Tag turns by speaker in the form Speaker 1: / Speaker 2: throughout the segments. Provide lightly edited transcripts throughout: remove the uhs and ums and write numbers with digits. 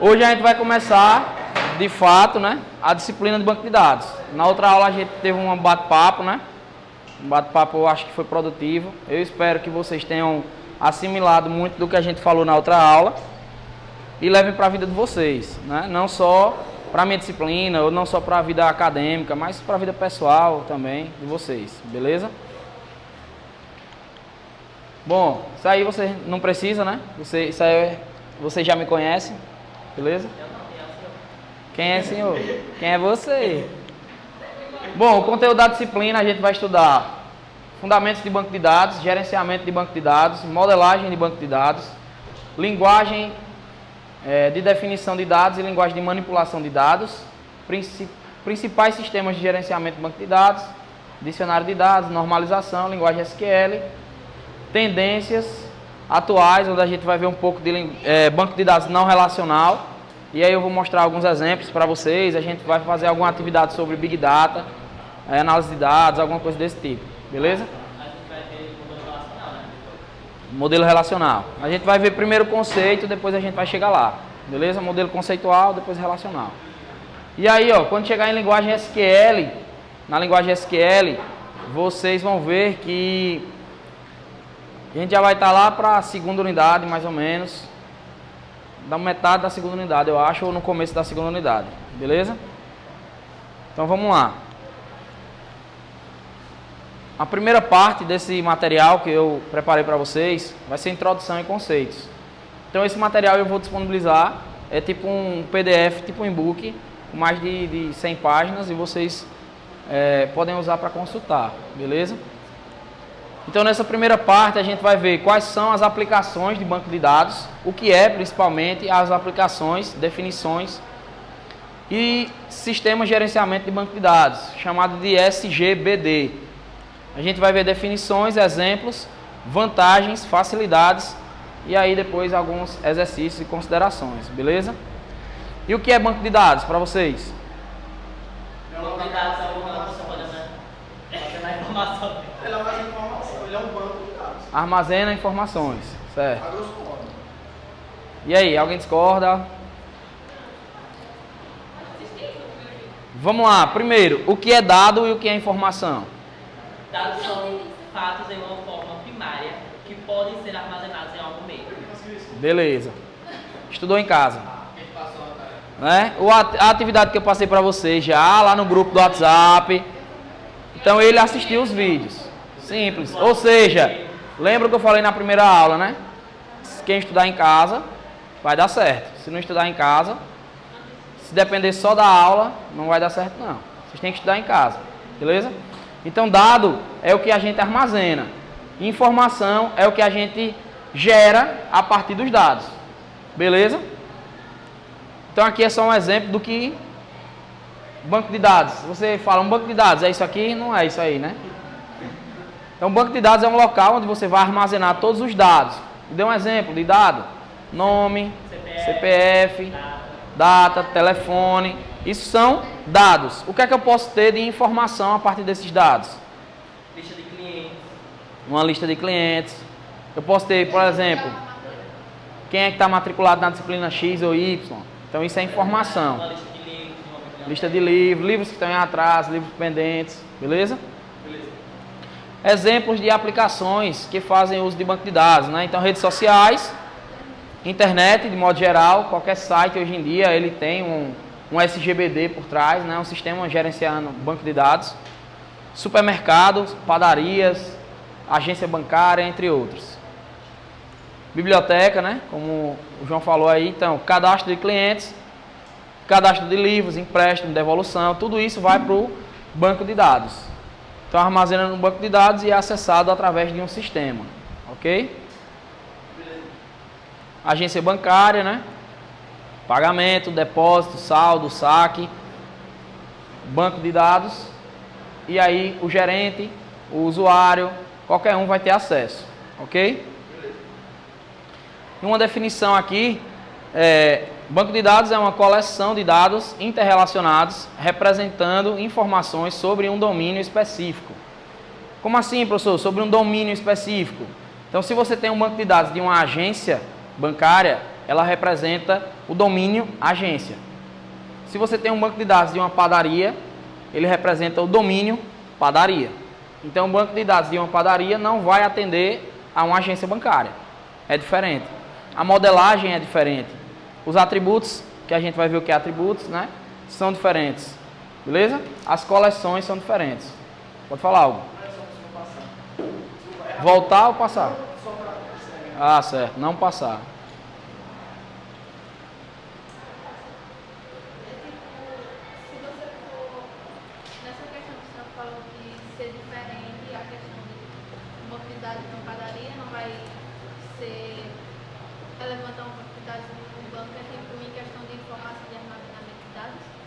Speaker 1: Hoje a gente vai começar, de fato, né, a disciplina de banco de dados. Na outra aula a gente teve um bate-papo, né? Um bate-papo eu acho que foi produtivo. Eu espero que vocês tenham assimilado muito do que a gente falou na outra aula e levem para a vida de vocês, né? Não só para a minha disciplina, ou não só para a vida acadêmica, mas para a vida pessoal também de vocês, beleza? Bom, isso aí você não precisa, né? Isso aí você já me conhece, beleza? Quem é, senhor? Quem é você? Bom, o conteúdo da disciplina a gente vai estudar fundamentos de banco de dados, gerenciamento de banco de dados, modelagem de banco de dados, linguagem de definição de dados e linguagem de manipulação de dados, principais sistemas de gerenciamento de banco de dados, dicionário de dados, normalização, linguagem SQL, tendências atuais, onde a gente vai ver um pouco de banco de dados não relacional, e aí eu vou mostrar alguns exemplos para vocês, a gente vai fazer alguma atividade sobre Big Data, análise de dados, alguma coisa desse tipo, beleza?
Speaker 2: A gente vai ver modelo relacional, né?
Speaker 1: Modelo relacional. A gente vai ver primeiro o conceito, depois a gente vai chegar lá, beleza? Modelo conceitual, depois relacional. E aí, ó, quando chegar em linguagem SQL, na linguagem SQL, vocês vão ver que a gente já vai estar lá para a segunda unidade, mais ou menos, da metade da segunda unidade, eu acho, ou no começo da segunda unidade, beleza? Então vamos lá. A primeira parte desse material que eu preparei para vocês vai ser introdução e conceitos. Então esse material eu vou disponibilizar, é tipo um PDF, tipo um e-book, com mais de 100 páginas e vocês podem usar para consultar, beleza? Então nessa primeira parte a gente vai ver quais são as aplicações de banco de dados, o que é principalmente as aplicações, definições e sistema de gerenciamento de banco de dados, chamado de SGBD. A gente vai ver definições, exemplos, vantagens, facilidades e aí depois alguns exercícios e considerações, beleza? E o que é banco de dados para vocês?
Speaker 2: Banco de dados é uma informação.
Speaker 3: Ele é mais informação, ele é um banco de dados.
Speaker 1: Armazena informações, certo?
Speaker 3: A grosso modo.
Speaker 1: E aí, alguém discorda? Vamos lá, primeiro, o que é dado e o que é informação?
Speaker 2: Dados são fatos em uma forma primária que podem ser armazenados em algum meio.
Speaker 1: Beleza. Estudou em casa, né? A atividade que eu passei para vocês já lá no grupo do WhatsApp. Então ele assistiu os vídeos. Simples. Ou seja, lembra o que eu falei na primeira aula, né? Quem estudar em casa vai dar certo. Se não estudar em casa, se depender só da aula, não vai dar certo não. Vocês têm que estudar em casa, beleza? Então dado é o que a gente armazena. Informação é o que a gente gera a partir dos dados. Beleza? Então aqui é só um exemplo do que banco de dados. Você fala um banco de dados, é isso aqui? Não é isso aí, né? Então, um banco de dados é um local onde você vai armazenar todos os dados. Dê um exemplo de dado. Nome, CPF, data, telefone. Isso são dados. O que é que eu posso ter de informação a partir desses dados?
Speaker 2: Lista de clientes.
Speaker 1: Uma lista de clientes. Eu posso ter, por exemplo, quem é que está matriculado na disciplina X ou Y. Então, isso é informação.
Speaker 2: Uma lista de livros.
Speaker 1: Lista de livros, livros que estão em atraso, livros pendentes, beleza?
Speaker 2: Beleza.
Speaker 1: Exemplos de aplicações que fazem uso de banco de dados, né? Então, redes sociais, internet, de modo geral, qualquer site hoje em dia ele tem um SGBD por trás, né? Um sistema gerenciando banco de dados. Supermercados, padarias, agência bancária, entre outros. Biblioteca, né? Como o João falou aí, então, cadastro de clientes, cadastro de livros, empréstimo, devolução, tudo isso vai para o banco de dados. Então armazena no banco de dados e é acessado através de um sistema, ok? Agência bancária, né? Pagamento, depósito, saldo, saque, banco de dados e aí o gerente, o usuário, qualquer um vai ter acesso, ok? E uma definição aqui banco de dados é uma coleção de dados interrelacionados representando informações sobre um domínio específico. Como assim, professor? Sobre um domínio específico. Então, se você tem um banco de dados de uma agência bancária, ela representa o domínio agência. Se você tem um banco de dados de uma padaria, ele representa o domínio padaria. Então, o banco de dados de uma padaria não vai atender a uma agência bancária. É diferente. A modelagem é diferente. Os atributos, que a gente vai ver o que é atributos, né? São diferentes. Beleza? As coleções são diferentes. Pode falar algo? Voltar ou passar? Ah, certo. Não passar.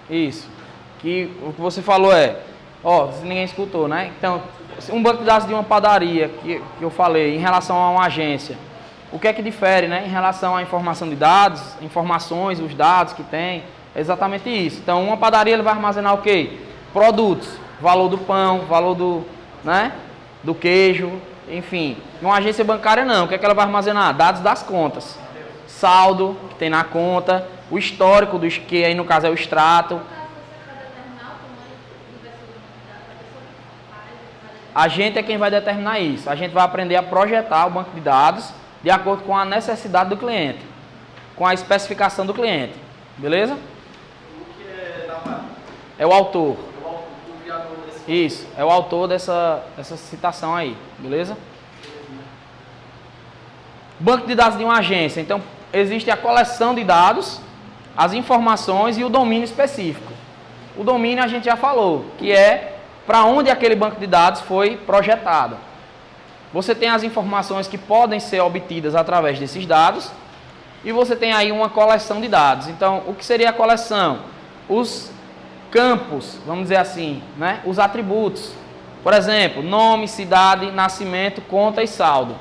Speaker 1: Isso. Que o que você falou é, ó, ninguém escutou, né? Então, um banco de dados de uma padaria, que eu falei, em relação a uma agência, o que é que difere, né? Em relação à informação de dados, informações, os dados que tem, é exatamente isso. Então, uma padaria ele vai armazenar o quê? Produtos, valor do pão, valor do, né? Do queijo, enfim. Uma agência bancária não, o que é que ela vai armazenar? Dados das contas, saldo que tem na conta, o histórico dos que aí no caso é o extrato. A gente é quem vai determinar isso. A gente vai aprender a projetar o banco de dados de acordo com a necessidade do cliente, com a especificação do cliente. Beleza? É o autor. Isso, é o autor dessa citação aí. Beleza? Banco de dados de uma agência. Então, existe a coleção de dados, as informações e o domínio específico. O domínio a gente já falou, que é para onde aquele banco de dados foi projetado. Você tem as informações que podem ser obtidas através desses dados e você tem aí uma coleção de dados. Então, o que seria a coleção? Os campos, vamos dizer assim, né? Os atributos. Por exemplo, nome, cidade, nascimento, conta e saldo.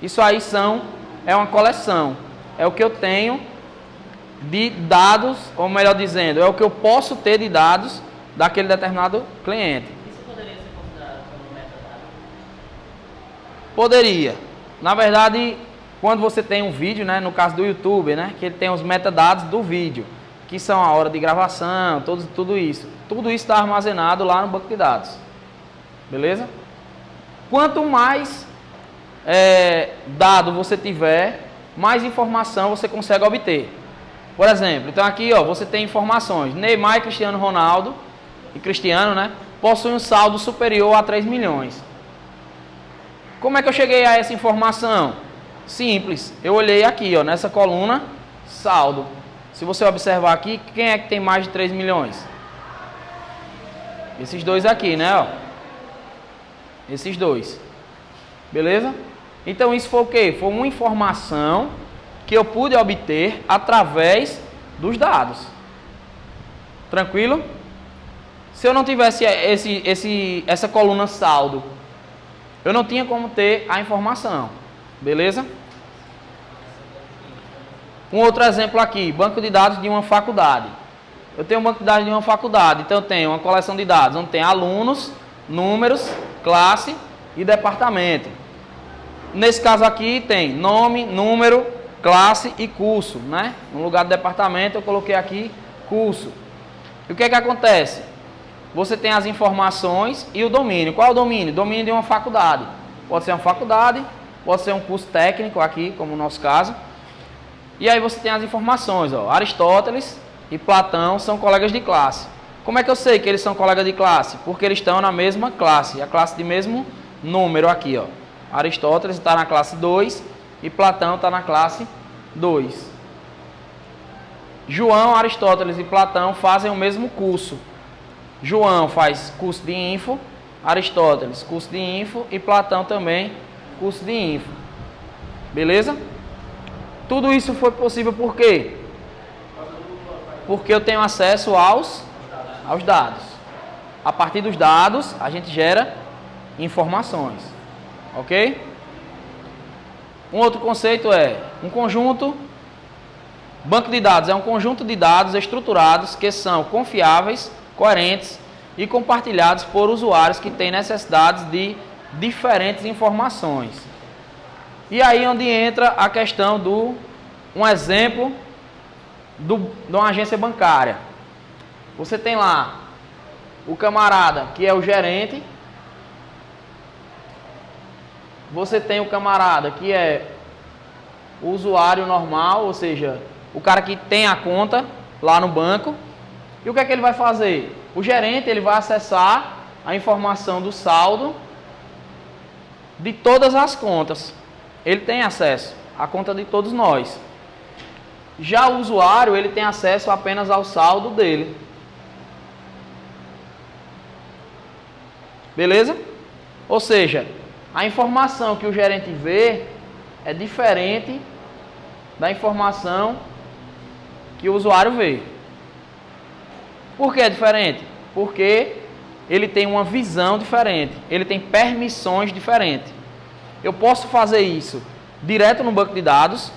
Speaker 1: Isso aí é uma coleção. É o que eu tenho de dados, ou melhor dizendo, é o que eu posso ter de dados daquele determinado cliente.
Speaker 2: Isso poderia ser considerado como metadado?
Speaker 1: Poderia. Na verdade, quando você tem um vídeo, né, no caso do YouTube, né, que ele tem os metadados do vídeo, que são a hora de gravação, tudo isso. Tudo isso está armazenado lá no banco de dados. Beleza? Quanto mais dado você tiver, mais informação você consegue obter. Por exemplo, então aqui ó, você tem informações. Neymar e Cristiano Ronaldo, e Cristiano, né, possuem um saldo superior a 3 milhões. Como é que eu cheguei a essa informação? Simples. Eu olhei aqui, ó, nessa coluna, saldo. Se você observar aqui, quem é que tem mais de 3 milhões? Esses dois aqui, né, ó. Esses dois. Beleza? Então isso foi o quê? Foi uma informação que eu pude obter através dos dados. Tranquilo? Se eu não tivesse essa coluna saldo, eu não tinha como ter a informação. Beleza? Um outro exemplo aqui, banco de dados de uma faculdade. Eu tenho um banco de dados de uma faculdade, então eu tenho uma coleção de dados onde tem alunos, números, classe e departamento. Nesse caso aqui tem nome, número, classe e curso, né? No lugar do departamento eu coloquei aqui curso. E o que é que acontece? Você tem as informações e o domínio. Qual é o domínio? Domínio de uma faculdade. Pode ser uma faculdade, pode ser um curso técnico aqui, como no nosso caso. E aí você tem as informações, ó. Aristóteles e Platão são colegas de classe. Como é que eu sei que eles são colegas de classe? Porque eles estão na mesma classe, a classe de mesmo número aqui, ó. Aristóteles está na classe 2 e Platão está na classe 2. João, Aristóteles e Platão fazem o mesmo curso. João faz curso de info, Aristóteles curso de info e Platão também curso de info. Beleza? Tudo isso foi possível por quê? Porque eu tenho acesso aos dados. A partir dos dados, a gente gera informações. Ok? Um outro conceito é um conjunto. Banco de dados é um conjunto de dados estruturados que são confiáveis, coerentes e compartilhados por usuários que têm necessidades de diferentes informações. E aí onde entra a questão do um exemplo de uma agência bancária. Você tem lá o camarada que é o gerente. Você tem o camarada que é o usuário normal, ou seja, o cara que tem a conta lá no banco. E o que é que ele vai fazer? O gerente ele vai acessar a informação do saldo de todas as contas. Ele tem acesso à conta de todos nós. Já o usuário ele tem acesso apenas ao saldo dele. Beleza? Ou seja, a informação que o gerente vê é diferente da informação que o usuário vê. Por que é diferente? Porque ele tem uma visão diferente, ele tem permissões diferentes. Eu posso fazer isso direto no banco de dados.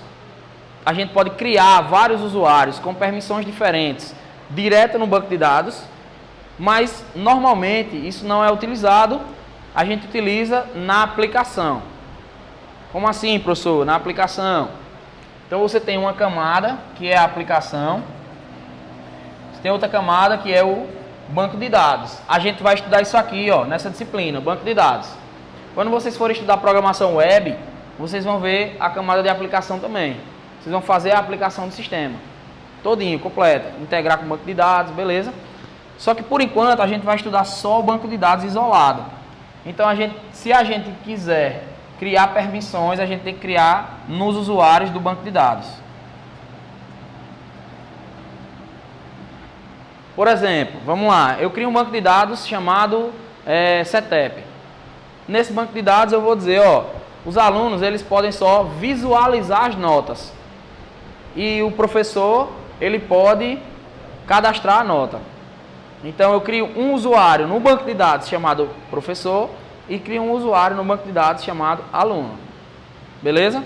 Speaker 1: A gente pode criar vários usuários com permissões diferentes direto no banco de dados, mas normalmente isso não é utilizado. A gente utiliza na aplicação. Como assim, professor? Na aplicação. Então você tem uma camada que é a aplicação. Você tem outra camada que é o banco de dados. A gente vai estudar isso aqui, ó, nessa disciplina, banco de dados. Quando vocês forem estudar programação web, vocês vão ver a camada de aplicação também. Vocês vão fazer a aplicação do sistema todinho, completa, integrar com o banco de dados, beleza? Só que por enquanto a gente vai estudar só o banco de dados isolado. Então se a gente quiser criar permissões, a gente tem que criar nos usuários do banco de dados. Por exemplo, vamos lá, eu crio um banco de dados chamado CETEP. Nesse banco de dados eu vou dizer, ó, os alunos eles podem só visualizar as notas. E o professor, ele pode cadastrar a nota. Então eu crio um usuário no banco de dados chamado professor e crio um usuário no banco de dados chamado aluno. Beleza?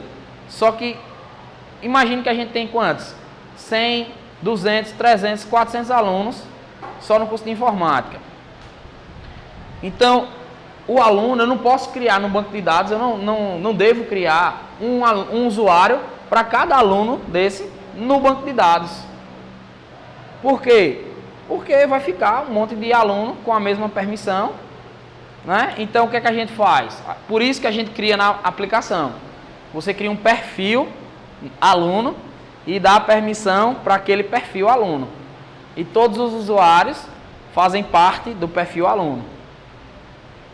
Speaker 1: Só que imagine que a gente tem quantos? 100, 200, 300, 400 alunos só no curso de informática. Então, o aluno, eu não posso criar no banco de dados, eu não devo criar um usuário para cada aluno desse no banco de dados. Por quê? Porque vai ficar um monte de aluno com a mesma permissão, né? Então, o que é que a gente faz? Por isso que a gente cria na aplicação. Você cria um perfil aluno e dá a permissão para aquele perfil aluno. E todos os usuários fazem parte do perfil aluno.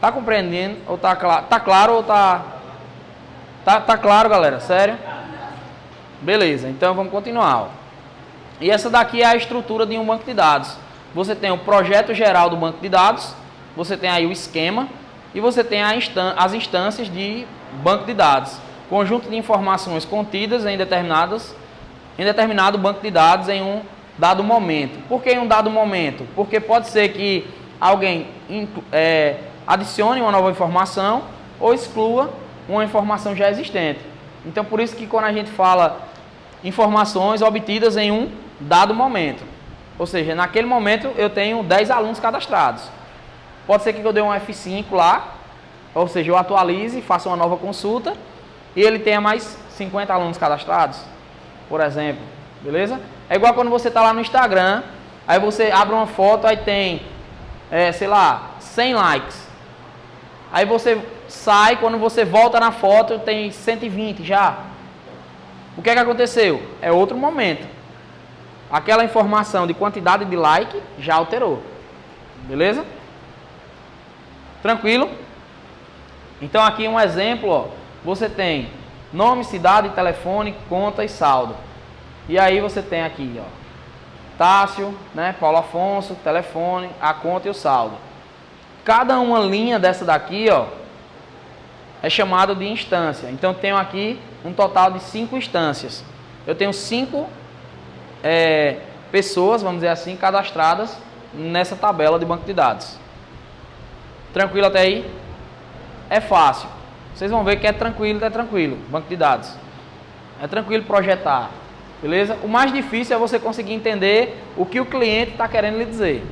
Speaker 1: Tá compreendendo? Ou tá claro? Tá claro ou tá claro, galera? Sério? Beleza, então vamos continuar. E essa daqui é a estrutura de um banco de dados. Você tem o projeto geral do banco de dados, você tem aí o esquema e você tem as instâncias de banco de dados. Conjunto de informações contidas em determinado banco de dados em um dado momento. Por que em um dado momento? Porque pode ser que alguém adicione uma nova informação ou exclua uma informação já existente. Então, por isso que quando a gente fala informações obtidas em um dado momento, ou seja, naquele momento eu tenho 10 alunos cadastrados. Pode ser que eu dê um F5 lá, ou seja, eu atualize, faça uma nova consulta e ele tenha mais 50 alunos cadastrados, por exemplo, beleza? É igual quando você está lá no Instagram, aí você abre uma foto, aí tem, sei lá, 100 likes. Aí você sai, quando você volta na foto, tem 120 já. O que é que aconteceu? É outro momento. Aquela informação de quantidade de like já alterou. Beleza? Tranquilo? Então aqui um exemplo, ó. Você tem nome, cidade, telefone, conta e saldo. E aí você tem aqui, ó, Tássio, né, Paulo Afonso, telefone, a conta e o saldo. Cada uma linha dessa daqui, ó, é chamada de instância. Então, tenho aqui um total de 5 instâncias. Eu tenho 5 pessoas, vamos dizer assim, cadastradas nessa tabela de banco de dados. Tranquilo até aí? É fácil. Vocês vão ver que é tranquilo, banco de dados. É tranquilo projetar, beleza? O mais difícil é você conseguir entender o que o cliente está querendo lhe dizer.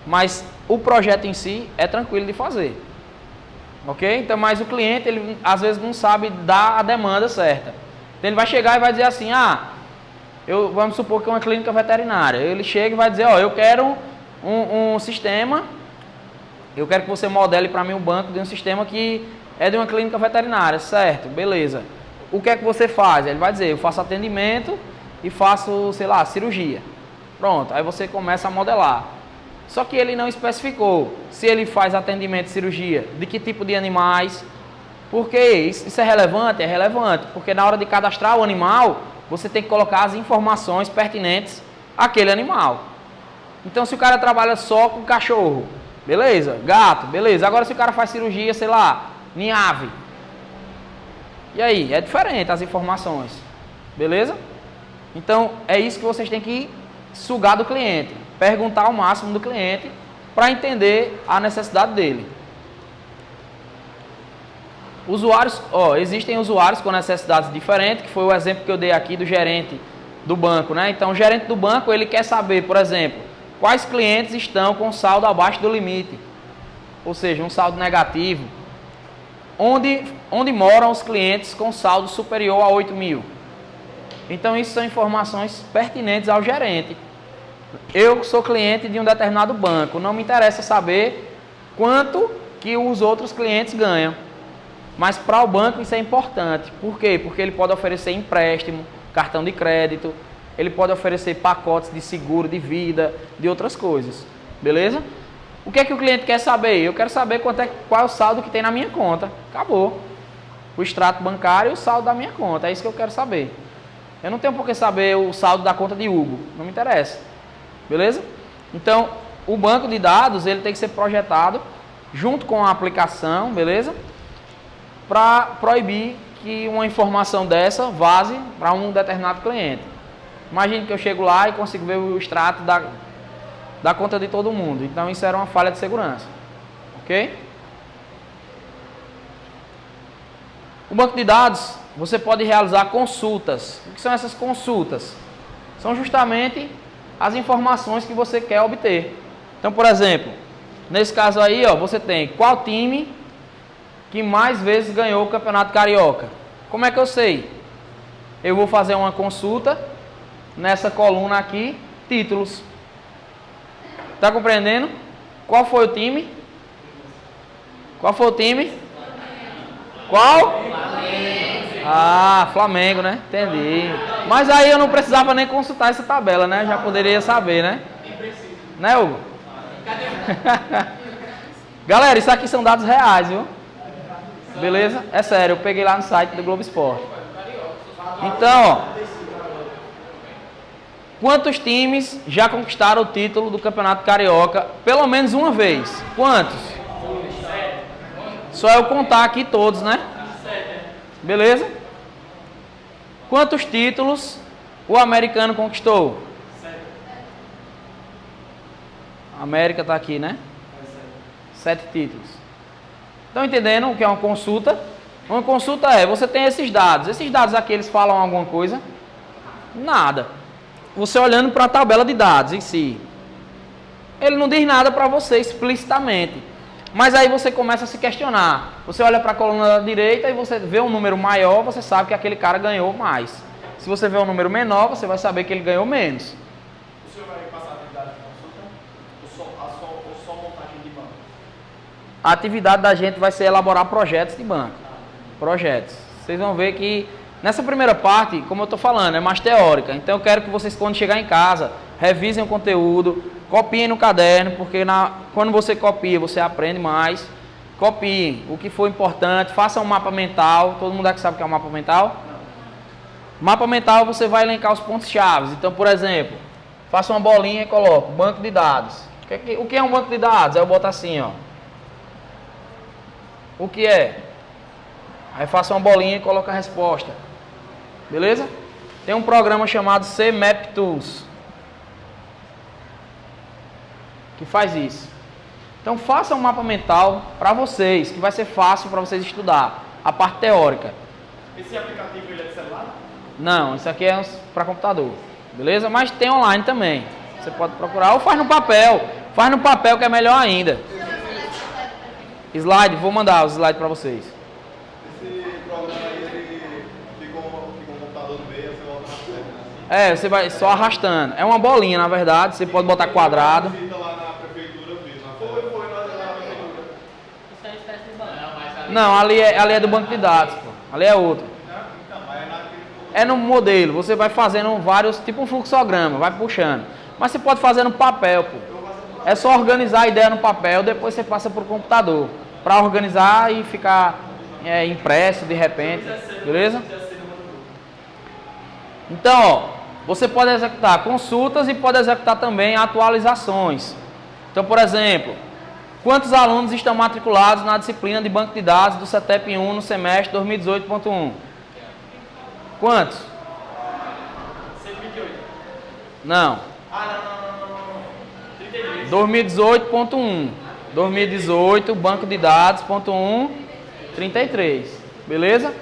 Speaker 1: Mas o projeto em si é tranquilo de fazer. Ok? Então, mas o cliente, ele às vezes não sabe dar a demanda certa. Então ele vai chegar e vai dizer assim, vamos supor que é uma clínica veterinária. Ele chega e vai dizer, eu quero um sistema, eu quero que você modele para mim um banco de um sistema que é de uma clínica veterinária, certo? Beleza. O que é que você faz? Ele vai dizer, eu faço atendimento e faço, sei lá, cirurgia. Pronto, aí você começa a modelar. Só que ele não especificou se ele faz atendimento e cirurgia, de que tipo de animais. Porque isso é relevante? É relevante, porque na hora de cadastrar o animal, você tem que colocar as informações pertinentes àquele animal. Então, se o cara trabalha só com cachorro, beleza, gato, beleza. Agora, se o cara faz cirurgia, sei lá, em ave, e aí? É diferente as informações, beleza? Então, é isso que vocês têm que sugar do cliente, perguntar ao máximo do cliente para entender a necessidade dele. Usuários, existem usuários com necessidades diferentes, que foi o exemplo que eu dei aqui do gerente do banco, né? Então, o gerente do banco, ele quer saber, por exemplo, quais clientes estão com saldo abaixo do limite, ou seja, um saldo negativo. Onde moram os clientes com saldo superior a 8 mil. Então, isso são informações pertinentes ao gerente. Eu sou cliente de um determinado banco, não me interessa saber quanto que os outros clientes ganham. Mas para o banco isso é importante. Por quê? Porque ele pode oferecer empréstimo, cartão de crédito, ele pode oferecer pacotes de seguro de vida, de outras coisas. Beleza? O que é que o cliente quer saber? Eu quero saber qual é o saldo que tem na minha conta. Acabou. O extrato bancário e o saldo da minha conta. É isso que eu quero saber. Eu não tenho por que saber o saldo da conta de Hugo. Não me interessa. Beleza? Então, o banco de dados ele tem que ser projetado junto com a aplicação, beleza? Para proibir que uma informação dessa vaze para um determinado cliente. Imagine que eu chego lá e consigo ver o extrato da conta de todo mundo. Então, isso era uma falha de segurança. Ok? O banco de dados, você pode realizar consultas. O que são essas consultas? São justamente as informações que você quer obter. Então, por exemplo, nesse caso aí, você tem qual time que mais vezes ganhou o Campeonato Carioca. Como é que eu sei? Eu vou fazer uma consulta nessa coluna aqui, títulos. Tá compreendendo? Qual foi o time? Qual foi o time? Qual? Flamengo, né? Entendi. Mas aí eu não precisava nem consultar essa tabela, né? Já poderia saber, né? Né, Hugo? Galera, isso aqui são dados reais, viu? Beleza? É sério, eu peguei lá no site do Globo Esporte. Então, quantos times já conquistaram o título do Campeonato Carioca pelo menos uma vez? Quantos? Só eu contar aqui todos, né? Beleza? Quantos títulos o americano conquistou? A América está aqui, né? 7 títulos. Estão entendendo o que é uma consulta? Uma consulta você tem esses dados. Esses dados aqui, eles falam alguma coisa? Nada. Você olhando para a tabela de dados em si. Ele não diz nada para você explicitamente. Mas aí você começa a se questionar. Você olha para a coluna da direita e você vê um número maior, você sabe que aquele cara ganhou mais. Se você vê um número menor, você vai saber que ele ganhou menos.
Speaker 3: O senhor vai passar a atividade de consulta ou só montagem de banco?
Speaker 1: A atividade da gente vai ser elaborar projetos de banco. Projetos. Vocês vão ver que nessa primeira parte, como eu estou falando, é mais teórica. Então eu quero que vocês, quando chegar em casa, revisem o conteúdo, copiem no caderno, porque quando você copia, você aprende mais. Copiem o que for importante, façam um mapa mental. Todo mundo aqui sabe o que é um mapa mental? Mapa mental, você vai elencar os pontos-chave. Então, por exemplo, faça uma bolinha e coloque banco de dados. O que é um banco de dados? Aí eu boto assim, O que é? Aí faça uma bolinha e coloque a resposta. Beleza? Tem um programa chamado CMap Tools que faz isso. Então faça um mapa mental para vocês, que vai ser fácil para vocês estudar a parte teórica.
Speaker 3: Esse aplicativo ele é de celular?
Speaker 1: Não, isso aqui é para computador. Beleza? Mas tem online também. Você pode procurar ou faz no papel. Faz no papel que é melhor ainda. Slide, vou mandar os slides para vocês.
Speaker 3: Esse programa aí, ele fica um computador
Speaker 1: É, você vai só arrastando. É uma bolinha, na verdade. Você pode botar quadrado.
Speaker 3: Visita lá na prefeitura mesmo. Foi nós lá na prefeitura.
Speaker 2: Isso é uma espécie de banco.
Speaker 3: Não, mas ali...
Speaker 1: Não, ali é do banco de dados, pô. Ali é outro.
Speaker 3: Então, mas é naquele...
Speaker 1: É no modelo. Você vai fazendo vários, tipo um fluxograma, vai puxando. Mas você pode fazer no papel, pô. É só organizar a ideia no papel, depois você passa para o computador. Para organizar e ficar impresso de repente. Beleza? Então, ó, você pode executar consultas e pode executar também atualizações. Então, por exemplo, quantos alunos estão matriculados na disciplina de banco de dados do CETEP 1 no semestre 2018.1? Quantos?
Speaker 3: 128.
Speaker 1: Não.
Speaker 3: Não. 32.
Speaker 1: 2018.1. 2018, banco de dados, ponto 1, 33. Beleza?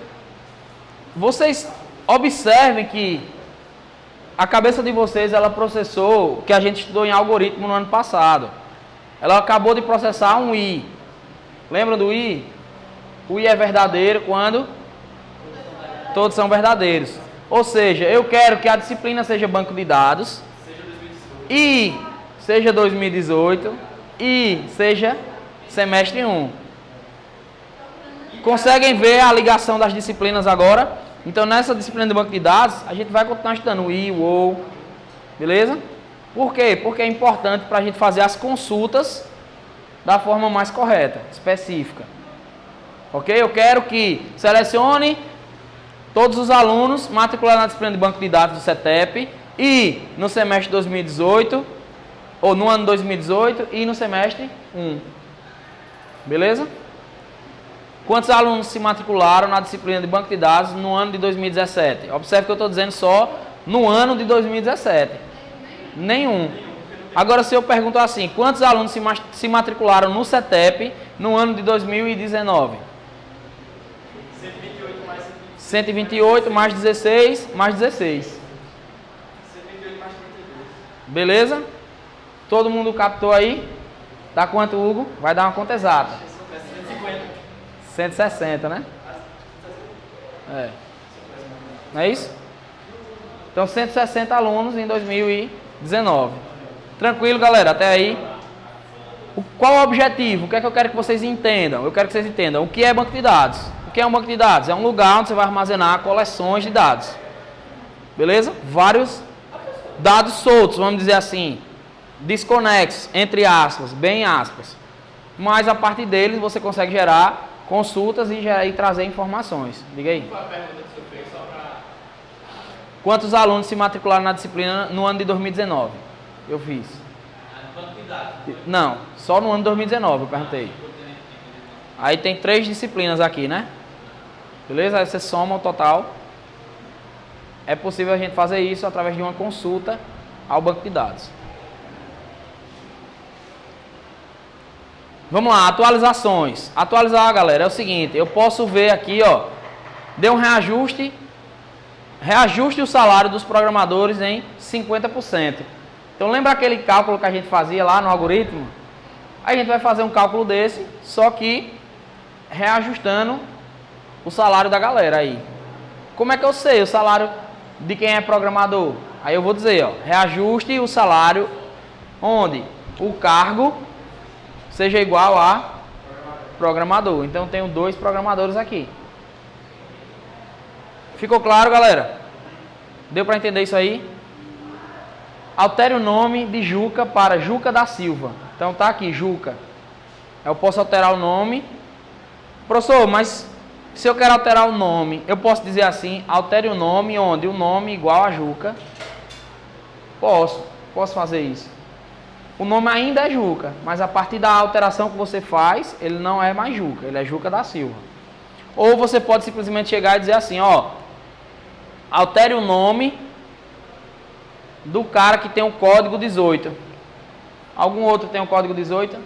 Speaker 1: Vocês observem que a cabeça de vocês, ela processou o que a gente estudou em algoritmo no ano passado. Ela acabou de processar um I. Lembram do I? O I é verdadeiro quando todos são verdadeiros. Ou seja, eu quero que a disciplina seja banco de dados, I seja 2018 e seja semestre 1. Conseguem ver a ligação das disciplinas agora? Então, nessa disciplina de banco de dados, a gente vai continuar estudando o I, o OU, beleza? Por quê? Porque é importante para a gente fazer as consultas da forma mais correta, específica. Ok? Eu quero que selecione todos os alunos matriculados na disciplina de banco de dados do CETEP e no semestre 2018, ou no ano 2018 e no semestre 1. Beleza? Quantos alunos se matricularam na disciplina de banco de dados no ano de 2017? Observe que eu estou dizendo só no ano de 2017. Nenhum. Agora, se eu pergunto assim, quantos alunos se matricularam no CETEP no ano de 2019?
Speaker 3: 128 mais
Speaker 1: 128 mais 16 mais 16.
Speaker 3: 128 mais 32.
Speaker 1: Beleza? Todo mundo captou aí? Dá quanto, Hugo? Vai dar uma conta exata.
Speaker 3: 150.
Speaker 1: 160, né? É. Não é isso? Então, 160 alunos em 2019. Tranquilo, galera? Até aí. Qual o objetivo? O que é que eu quero que vocês entendam? Eu quero que vocês entendam o que é banco de dados. O que é um banco de dados? É um lugar onde você vai armazenar coleções de dados. Beleza? Vários dados soltos, vamos dizer assim. Desconexos, entre aspas, bem aspas. Mas a partir deles você consegue gerar consultas e trazer informações. Diga aí.
Speaker 3: Qual a pergunta que você fez só para...
Speaker 1: Quantos alunos se matricularam na disciplina no ano de 2019? Eu fiz. Não, só no ano de 2019 eu perguntei. Aí tem 3 disciplinas aqui, né? Beleza? Aí você soma o total. É possível a gente fazer isso através de uma consulta ao banco de dados. Vamos lá, atualizações. Atualizar, galera, é o seguinte, eu posso ver aqui, ó, deu um reajuste o salário dos programadores em 50%. Então, lembra aquele cálculo que a gente fazia lá no algoritmo? A gente vai fazer um cálculo desse, só que reajustando o salário da galera aí. Como é que eu sei o salário de quem é programador? Aí eu vou dizer, ó, reajuste o salário onde o cargo seja igual a programador. Então, eu tenho 2 programadores aqui. Ficou claro, galera? Deu para entender isso aí? Altere o nome de Juca para Juca da Silva. Então, tá aqui, Juca. Eu posso alterar o nome. Professor, mas se eu quero alterar o nome, eu posso dizer assim, altere o nome onde o nome igual a Juca. Posso fazer isso. O nome ainda é Juca, mas a partir da alteração que você faz, ele não é mais Juca, ele é Juca da Silva. Ou você pode simplesmente chegar e dizer assim, ó, altere o nome do cara que tem o código 18. Algum outro tem o código 18?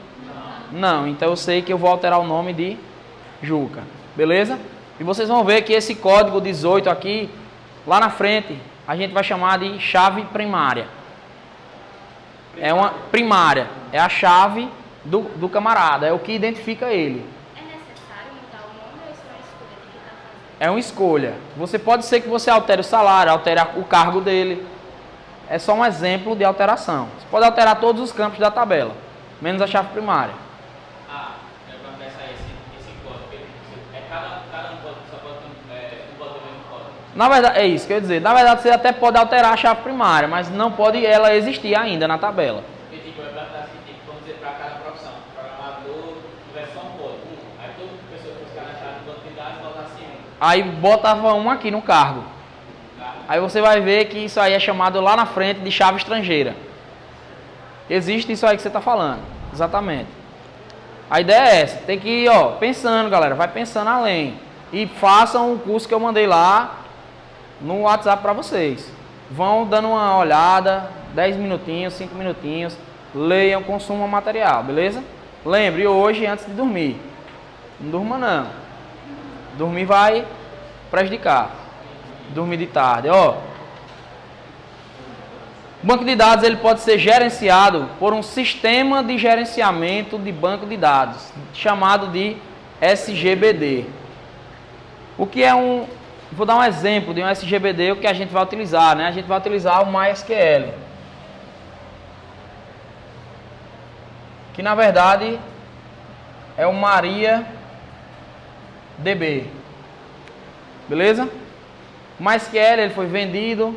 Speaker 1: Não, então eu sei que eu vou alterar o nome de Juca, beleza? E vocês vão ver que esse código 18 aqui, lá na frente, a gente vai chamar de chave primária. É uma primária, é a chave do camarada, é o que identifica ele.
Speaker 4: É necessário mudar o nome ou isso é uma escolha de quem está fazendo?
Speaker 1: É uma escolha. Você pode ser que você altere o salário, altere o cargo dele. é só um exemplo de alteração. Você pode alterar todos os campos da tabela, menos a chave primária.
Speaker 3: Quando vai sair esse código, cada um só pode ter o mesmo código.
Speaker 1: Na verdade, é isso que eu ia dizer. Na verdade, você até pode alterar a chave primária, mas não pode ela existir ainda na tabela.
Speaker 3: Porque tipo, vamos dizer, para cada profissão, programador, tivesse só um código, aí toda pessoa que buscar na chave de banco de dados, botasse um.
Speaker 1: Aí botava um aqui no cargo. Aí você vai ver que isso aí é chamado lá na frente de chave estrangeira. Existe isso aí que você está falando. Exatamente. A ideia é essa. Tem que ir, pensando, galera. Vai pensando além. E façam o curso que eu mandei lá no WhatsApp para vocês. Vão dando uma olhada, 10 minutinhos, 5 minutinhos. Leiam, consumam o material, beleza? Lembre, hoje antes de dormir. Não durma não. Dormir vai prejudicar. Dormir de tarde, O banco de dados ele pode ser gerenciado por um sistema de gerenciamento de banco de dados, chamado de SGBD. O que é vou dar um exemplo de um SGBD, o que a gente vai utilizar, né? A gente vai utilizar o MySQL, que na verdade é o MariaDB. Beleza? O MySQL ele foi vendido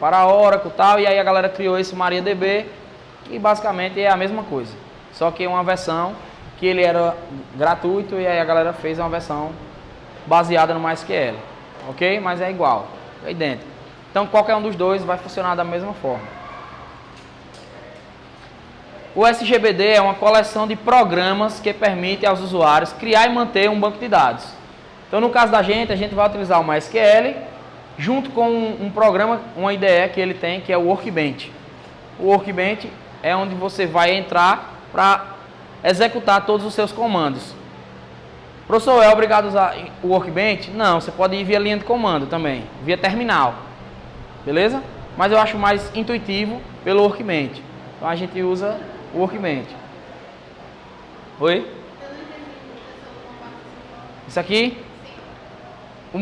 Speaker 1: para a Oracle e tal, e aí a galera criou esse MariaDB, que basicamente é a mesma coisa, só que é uma versão que ele era gratuito, e aí a galera fez uma versão baseada no MySQL, ok? Mas é igual, é idêntico. Então qualquer um dos dois vai funcionar da mesma forma. O SGBD é uma coleção de programas que permite aos usuários criar e manter um banco de dados. Então, no caso da gente, a gente vai utilizar o MySQL junto com um programa, uma IDE que ele tem, que é o Workbench. O Workbench é onde você vai entrar para executar todos os seus comandos. Professor, é obrigado a usar o Workbench? Não, você pode ir via linha de comando também, via terminal. Beleza? Mas eu acho mais intuitivo pelo Workbench. Então, a gente usa o Workbench. Oi? Isso aqui?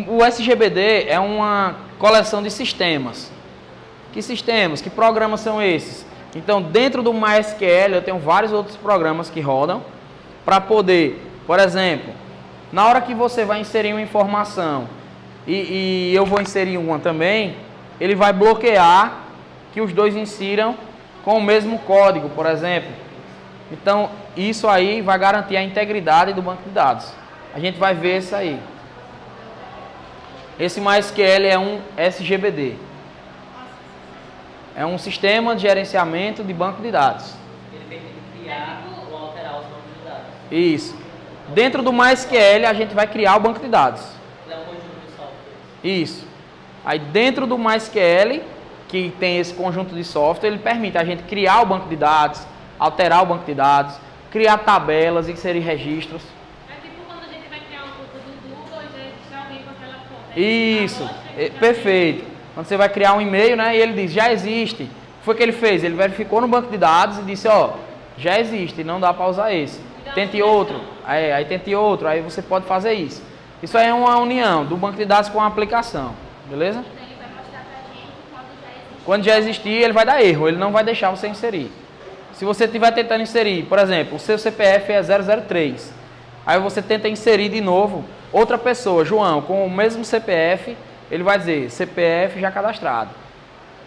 Speaker 1: O SGBD é uma coleção de sistemas. Que sistemas? Que programas são esses? Então, dentro do MySQL, eu tenho vários outros programas que rodam para poder, por exemplo, na hora que você vai inserir uma informação e eu vou inserir uma também, ele vai bloquear que os dois insiram com o mesmo código, por exemplo. Então, isso aí vai garantir a integridade do banco de dados. A gente vai ver isso aí. Esse MySQL é um SGBD. É um sistema de gerenciamento de banco de dados.
Speaker 2: Ele permite criar ou alterar os bancos de dados.
Speaker 1: Isso. Dentro do MySQL, a gente vai criar o banco de dados.
Speaker 2: Ele é um conjunto de softwares.
Speaker 1: Isso. Aí dentro do MySQL, que tem esse conjunto de software, ele permite a gente criar o banco de dados, alterar o banco de dados, criar tabelas, inserir registros.
Speaker 4: É tipo quando a gente vai criar uma conta do Google, já existe alguém com aquela conta.
Speaker 1: Isso, perfeito. Quando você vai criar um e-mail, né, e ele diz, já existe. O que foi que ele fez? Ele verificou no banco de dados e disse, já existe, não dá para usar esse. Tente outro, aí tente outro, aí você pode fazer isso. Isso aí é uma união do banco de dados com a aplicação, beleza?
Speaker 4: Então ele vai mostrar pra gente quando já existe.
Speaker 1: Quando já existir, ele vai dar erro, ele não vai deixar você inserir. Se você estiver tentando inserir, por exemplo, o seu CPF é 003, aí você tenta inserir de novo outra pessoa, João, com o mesmo CPF, ele vai dizer CPF já cadastrado.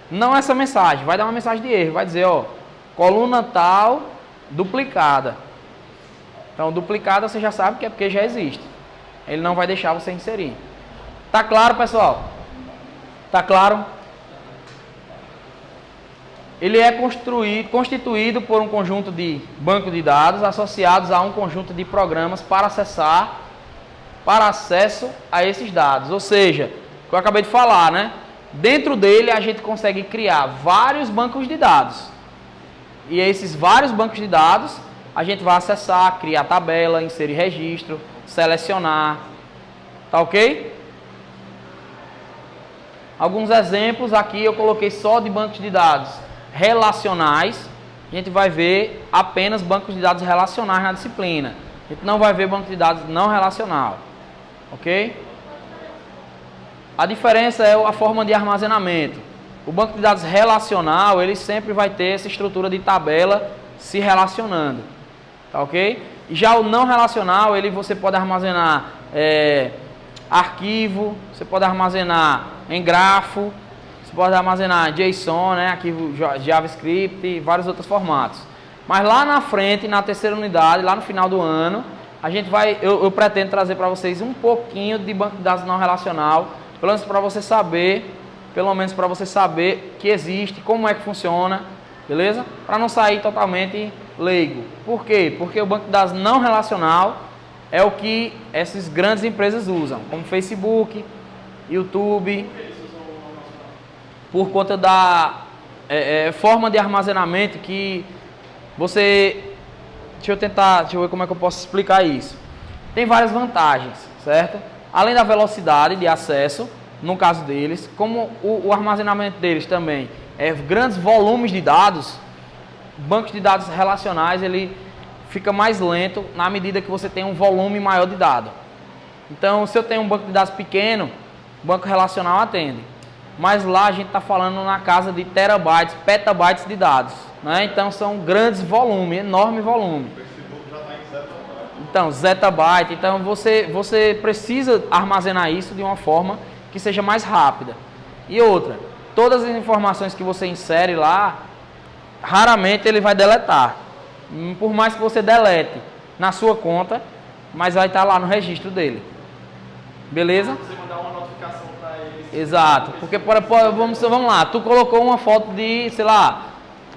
Speaker 1: Não essa mensagem, vai dar uma mensagem de erro, vai dizer, coluna tal, duplicada. Então, duplicada você já sabe que é porque já existe. Ele não vai deixar você inserir. Tá claro, pessoal? Tá claro? Ele é constituído por um conjunto de banco de dados associados a um conjunto de programas para acesso a esses dados. Ou seja, o que eu acabei de falar, né? Dentro dele a gente consegue criar vários bancos de dados. E esses vários bancos de dados a gente vai acessar, criar tabela, inserir registro, selecionar. Tá ok? Alguns exemplos aqui eu coloquei só de bancos de dados relacionais. A gente vai ver apenas bancos de dados relacionais na disciplina. A gente não vai ver banco de dados não relacional. Ok? A diferença é a forma de armazenamento. O banco de dados relacional, ele sempre vai ter essa estrutura de tabela se relacionando, tá ok? E já o não relacional, você pode armazenar arquivo, você pode armazenar em grafo, você pode armazenar JSON, né, arquivo JavaScript e vários outros formatos. Mas lá na frente, na terceira unidade, lá no final do ano, a gente vai, eu pretendo trazer para vocês um pouquinho de banco de dados não relacional, pelo menos para você saber que existe, como é que funciona, beleza? Para não sair totalmente leigo. Por quê? Porque o banco de dados não relacional é o que essas grandes empresas usam, como Facebook, YouTube, por conta da forma de armazenamento que você... Deixa eu ver como é que eu posso explicar isso. Tem várias vantagens, certo? Além da velocidade de acesso, no caso deles, como o armazenamento deles também grandes volumes de dados, bancos de dados relacionais, ele fica mais lento na medida que você tem um volume maior de dados. Então, se eu tenho um banco de dados pequeno, o banco relacional atende. Mas lá a gente está falando na casa de terabytes, petabytes de dados, né? Então são grandes volumes, enorme volume. Então, zettabyte. Então você precisa armazenar isso de uma forma que seja mais rápida. E outra, todas as informações que você insere lá, raramente ele vai deletar. Por mais que você delete na sua conta, mas vai estar lá no registro dele. Beleza?
Speaker 5: Você mandar uma notificação para eles.
Speaker 1: Exato, porque vamos lá, tu colocou uma foto de, sei lá,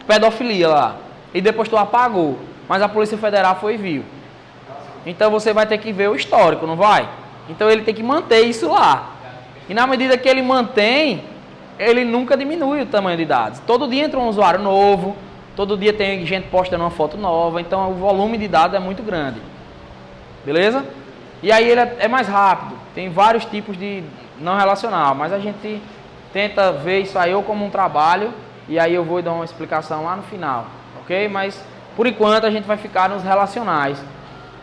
Speaker 1: pedofilia lá, e depois tu apagou, mas a Polícia Federal foi e viu. Então você vai ter que ver o histórico, não vai? Então ele tem que manter isso lá. E na medida que ele mantém, ele nunca diminui o tamanho de dados. Todo dia entra um usuário novo, todo dia tem gente postando uma foto nova, então o volume de dados é muito grande. Beleza? E aí ele é mais rápido. Tem vários tipos de não relacional, mas a gente tenta ver isso aí ou como um trabalho, e aí eu vou dar uma explicação lá no final, ok? Mas por enquanto a gente vai ficar nos relacionais.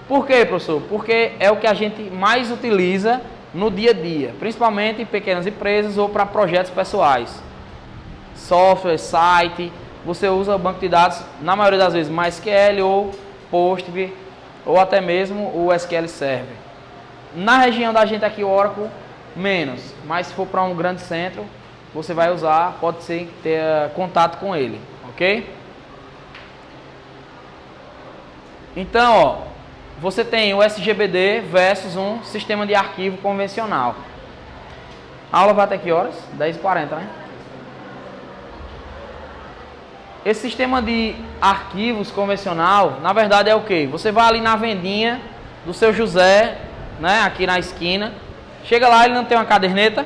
Speaker 1: Por quê, professor? Porque é o que a gente mais utiliza no dia a dia, principalmente em pequenas empresas ou para projetos pessoais. Software, site, você usa o banco de dados, na maioria das vezes, MySQL ou Postgre, ou até mesmo o SQL Server. Na região da gente aqui, o Oracle, menos. Mas se for para um grande centro, você vai usar, pode ser ter contato com ele, ok? Então, ó, você tem o SGBD versus um sistema de arquivo convencional. A aula vai até que horas? 10h40, né? Esse sistema de arquivos convencional, na verdade é o quê? Você vai ali na vendinha do seu José, né, aqui na esquina. Chega lá, ele não tem uma caderneta?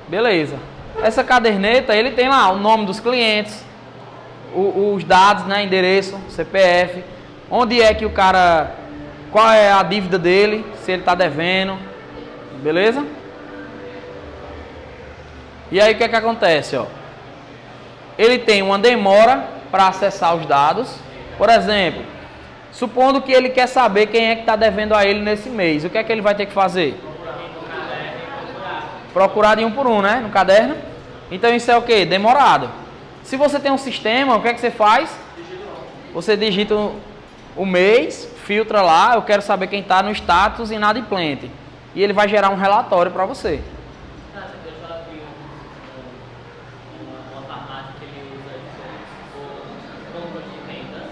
Speaker 1: Beleza. Essa caderneta, ele tem lá o nome dos clientes, os dados, né, endereço, CPF, onde é que o cara, qual é a dívida dele, se ele está devendo, beleza? E aí o que é que acontece, ó? Ele tem uma demora para acessar os dados. Por exemplo, supondo que ele quer saber quem é que está devendo a ele nesse mês, o que é que ele vai ter que fazer? Procurar de um por um, né? No caderno. Então isso é o quê? Demorado. Se você tem um sistema, o que é que você faz? Você digita o mês, filtra lá, eu quero saber quem está no status inadimplente. E ele vai gerar um relatório para você.
Speaker 2: Eu já vi uma farmácia que ele usa o controle de vendas,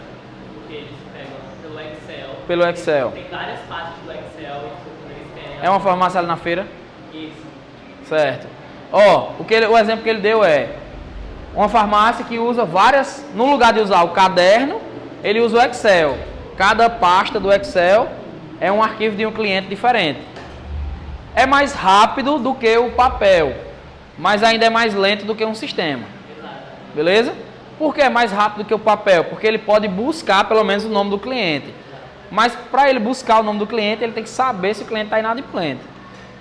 Speaker 2: porque eles pegam pelo Excel.
Speaker 1: Pelo Excel.
Speaker 2: Tem várias páginas do Excel e eles querem.
Speaker 1: É uma farmácia ali na feira?
Speaker 2: Isso.
Speaker 1: Certo. Ó, o exemplo que ele deu é uma farmácia que usa várias, no lugar de usar o caderno, ele usa o Excel. Cada pasta do Excel é um arquivo de um cliente diferente. É mais rápido do que o papel, mas ainda é mais lento do que um sistema. Beleza? Por que é mais rápido do que o papel? Porque ele pode buscar pelo menos o nome do cliente. Mas para ele buscar o nome do cliente, ele tem que saber se o cliente está inadimplente.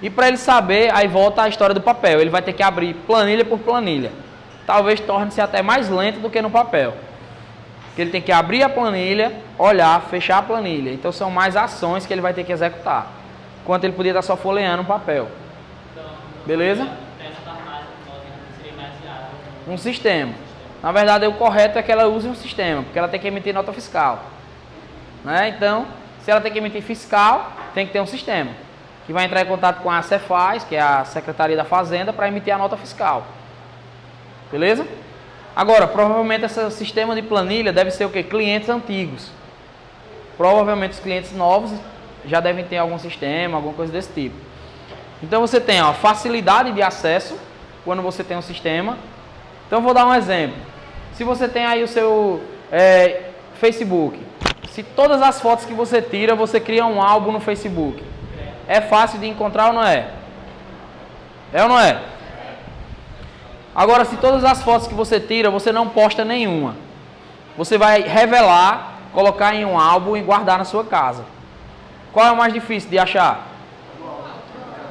Speaker 1: E para ele saber, aí volta a história do papel. Ele vai ter que abrir planilha por planilha. Talvez torne-se até mais lento do que no papel. Porque ele tem que abrir a planilha, olhar, fechar a planilha. Então são mais ações que ele vai ter que executar. Enquanto ele podia estar só folheando um papel. Beleza?
Speaker 2: Essa farmácia que nós seria mais viável.
Speaker 1: um sistema. Na verdade, o correto é que ela use um sistema, porque ela tem que emitir nota fiscal. Né? Então, se ela tem que emitir fiscal, tem que ter um sistema, que vai entrar em contato com a Cefaz, que é a Secretaria da Fazenda, para emitir a nota fiscal. Beleza? Agora, provavelmente esse sistema de planilha deve ser o quê? Clientes antigos. Provavelmente os clientes novos já devem ter algum sistema, alguma coisa desse tipo. Então você tem a facilidade de acesso quando você tem um sistema. Então eu vou dar um exemplo. Se você tem aí o seu Facebook, se todas as fotos que você tira, você cria um álbum no Facebook. É fácil de encontrar ou não é? É ou não é? Agora, se todas as fotos que você tira, você não posta nenhuma, você vai revelar, colocar em um álbum e guardar na sua casa. Qual é o mais difícil de achar?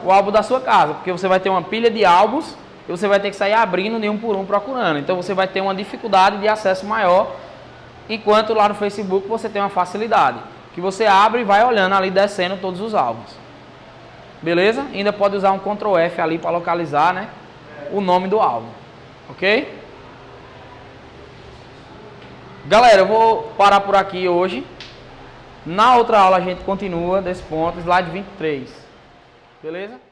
Speaker 1: O álbum da sua casa, porque você vai ter uma pilha de álbuns e você vai ter que sair abrindo de um por um procurando. Então você vai ter uma dificuldade de acesso maior, enquanto lá no Facebook você tem uma facilidade, que você abre e vai olhando ali, descendo todos os álbuns. Beleza? Ainda pode usar um Ctrl F ali para localizar, né, o nome do álbum. Ok? Galera, eu vou parar por aqui hoje. Na outra aula a gente continua desse ponto, slide 23. Beleza?